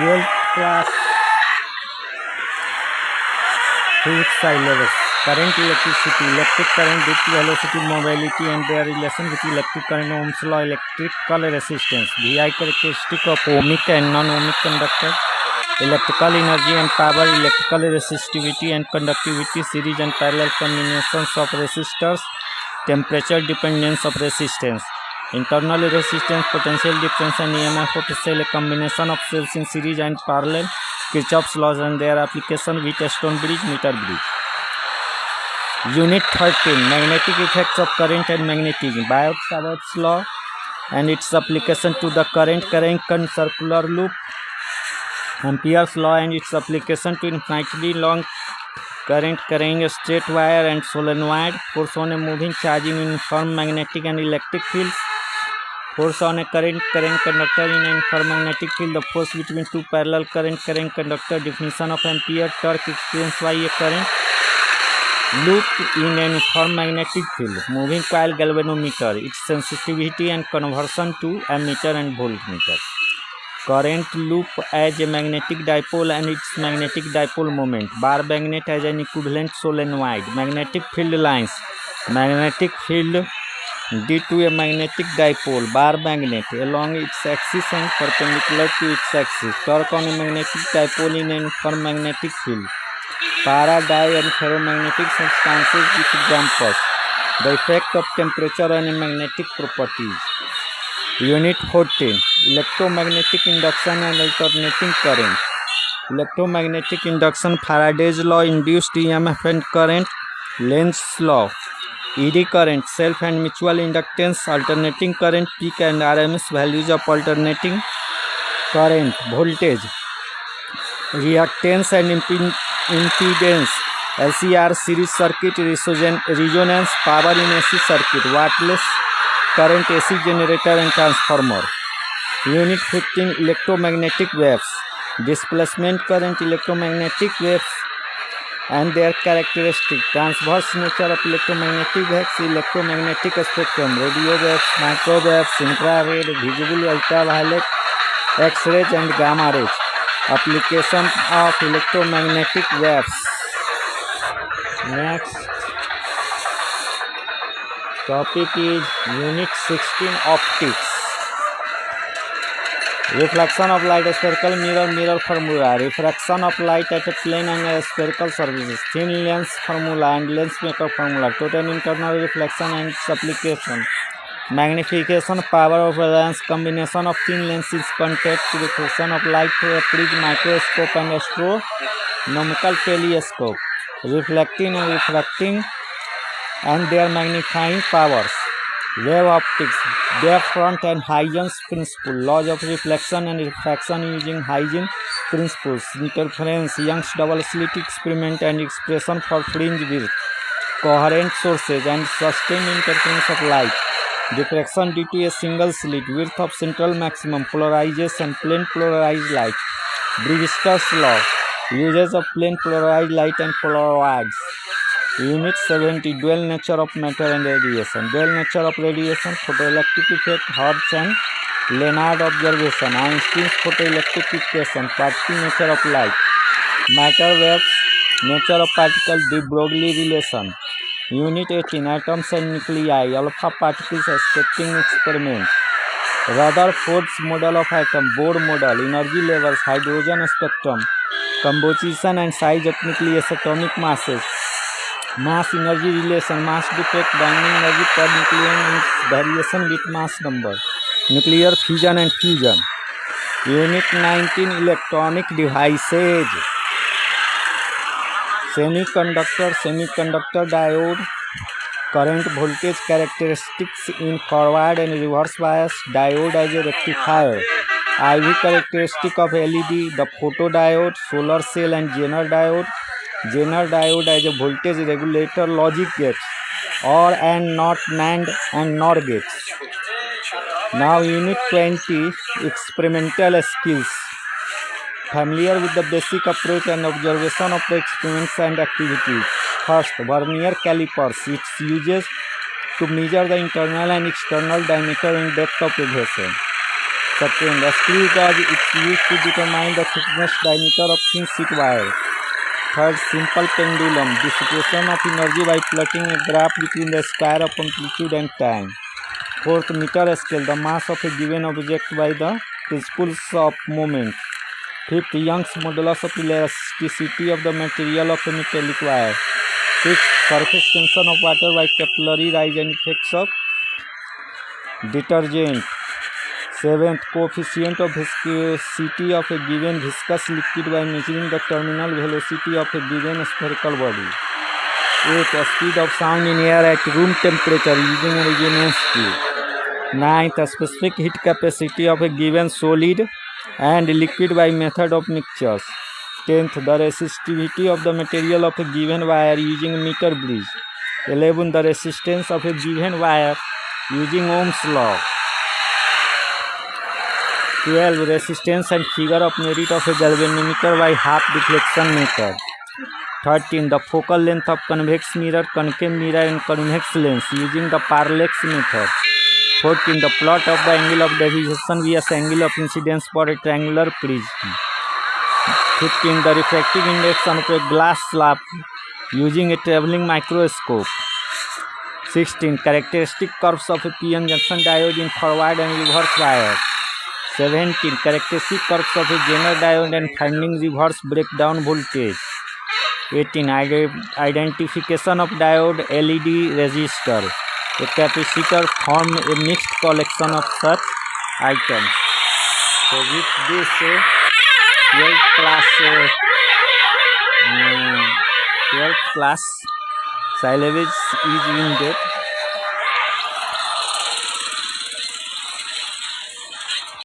12th class physics syllabus. Current, electricity, electric current, due to velocity, mobility and their relation with electric current, Ohm's law, electrical resistance, VI characteristic of ohmic and non-ohmic conductor, electrical energy and power, electrical resistivity and conductivity, series and parallel combinations of resistors, temperature dependence of resistance, internal resistance, potential difference and EMF of a cell, a combination of cells in series and parallel, Kirchhoff's laws and their application, Wheatstone bridge, meter bridge. Unit 13, magnetic effects of current and magnetism, Biot-Savart's law and its application to the current carrying circular loop, Ampere's law and its application to infinitely long current carrying a straight wire and solenoid, force on a moving charge in uniform magnetic and electric fields, force on a current carrying conductor in an uniform magnetic field, the force between two parallel current carrying conductor, definition of ampere, torque experienced by a current loop in an uniform magnetic field, moving coil galvanometer, its sensitivity and conversion to ammeter and voltmeter, current loop as a magnetic dipole and its magnetic dipole moment, bar magnet as an equivalent solenoid, magnetic field lines, magnetic field due to a magnetic dipole, bar magnet along its axis and perpendicular to its axis, torque on a magnetic dipole in an uniform magnetic field, para, die and ferromagnetic substances with dampers, the effect of temperature on magnetic properties. Unit 14, electromagnetic induction and alternating current. Electromagnetic induction, Faraday's law, induced EMF and current, Lenz's law, eddy current, self and mutual inductance, alternating current, peak and RMS values of alternating current, voltage, reactance and impedance, LCR series circuit, resonance, power in AC circuit, wattless current, AC generator and transformer. Unit 15, electromagnetic waves, displacement current, electromagnetic waves and their characteristic, transverse nature of electromagnetic waves, electromagnetic spectrum, radio waves, microwaves, infrared, visible ultraviolet, X-rays and gamma rays, application of electromagnetic waves. Next topic is Unit 16, optics. Reflection of light, spherical mirror formula, refraction of light at a plane and spherical surfaces, thin lens formula and lens maker formula, total internal reflection and its application, magnification power of variance, combination of thin lenses, contact, reflection of light through a prism, microscope and astronomical telescope, reflecting and refracting and their magnifying powers, wave optics, wave front and Huygens principle, laws of reflection and refraction using Huygens principles, interference, Young's double slit experiment and expression for fringe width, coherent sources and sustained interference of light, diffraction due to a single slit, width of central maximum, polarization, plane polarized light, Brewster's law, uses of plane polarized light and Polaroids. Unit 70, dual nature of matter and radiation, dual nature of radiation, photoelectric effect, Hertz and Leonard observation, Einstein's photoelectric equation, particle nature of light, matter waves, nature of particle, de Broglie relation. Unit 18, atoms and nuclei, alpha particles, expecting experiment, Rutherford's model of atom, Bohr model, energy levels, hydrogen spectrum, composition and size of nucleus, atomic masses, mass energy relation, mass defect, binding energy per nucleon and its variation with mass number, nuclear fission and fusion. Unit 19, electronic devices, semiconductor diode, current voltage characteristics in forward and reverse bias, diode as a rectifier, IV characteristic of LED, the photodiode, solar cell and Zener diode as a voltage regulator, logic gates, OR and NOT, NAND and NOR gates. Now Unit 20, experimental skills, familiar with the basic approach and observation of the experiments and activities. First, vernier calipers, its uses to measure the internal and external diameter and depth of a vessel. Second, a screw gauge is used to determine the thickness diameter of thin sheet wire. Third, simple pendulum, dissipation of energy by plotting a graph between the square of amplitude and time. Fourth, meter scale, the mass of a given object by the principles of moment. Fifth, Young's modulus of elasticity of the material of a metallic wire. Sixth, surface tension of water by capillary rise and effects of detergent. Seventh, coefficient of viscosity of a given viscous liquid by measuring the terminal velocity of a given spherical body. Eighth, speed of sound in air at room temperature using a resonance tube. Ninth, specific heat capacity of a given solid and liquid by method of mixtures. 10th, the resistivity of the material of a given wire using meter bridge. 11th, the resistance of a given wire using Ohm's law. 12, resistance and figure of merit of a galvanometer by half deflection method. 13, the focal length of convex mirror, concave mirror and convex lens using the parallax method. 14, the plot of the angle of deviation vs angle of incidence for a triangular prism. 15, the refractive index of a glass slab using a traveling microscope. 16, characteristic curves of a p-n junction diode in forward and reverse bias. 17, characteristic curves of a Zener diode and finding reverse breakdown voltage. 18, identification of diode, LED resistor. A capacitor form a mixed collection of such items. So with this 12th class syllabus is ended.